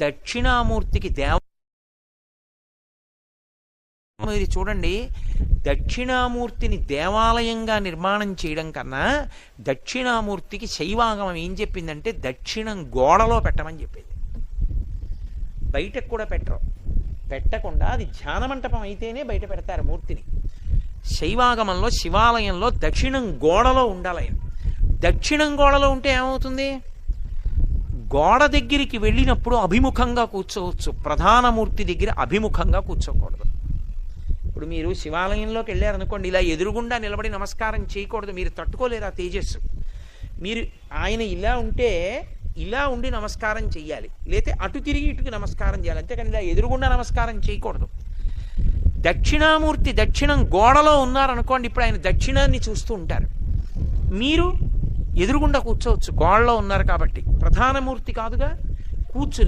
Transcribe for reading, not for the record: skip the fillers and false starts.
దక్షిణామూర్తికి మీరు చూడండి, దక్షిణామూర్తిని దేవాలయంగా నిర్మాణం చేయడం కన్నా దక్షిణామూర్తికి శైవాగమం ఏం చెప్పిందంటే దక్షిణం గోడలో పెట్టమని చెప్పింది. బయటకు కూడా పెట్టకుండా అది ధ్యాన మంటపం అయితేనే బయట పెడతారు మూర్తిని. శైవాగమంలో శివాలయంలో దక్షిణం గోడలో ఉండాలి. దక్షిణం గోడలో ఉంటే ఏమవుతుంది? గోడ దగ్గరికి వెళ్ళినప్పుడు అభిముఖంగా కూర్చోవచ్చు, ప్రధానమూర్తి దగ్గర అభిముఖంగా కూర్చోకూడదు. ఇప్పుడు మీరు శివాలయంలోకి వెళ్ళారనుకోండి, ఇలా ఎదురుగుండా నిలబడి నమస్కారం చేయకూడదు, మీరు తట్టుకోలేరు ఆ తేజస్సు. మీరు ఆయన ఇలా ఉంటే ఇలా ఉండి నమస్కారం చెయ్యాలి, లేతే అటు తిరిగి ఇటుకి నమస్కారం చేయాలి, అంతేకాని ఇలా ఎదురుగుండా నమస్కారం చేయకూడదు. దక్షిణామూర్తి దక్షిణం గోడలో ఉన్నారనుకోండి, ఇప్పుడు ఆయన దక్షిణాన్ని చూస్తూ ఉంటారు, మీరు ఎదురుగుండా కూర్చోవచ్చు, గోడలో ఉన్నారు కాబట్టి. ప్రధానమూర్తి కాదుగా, కూర్చుని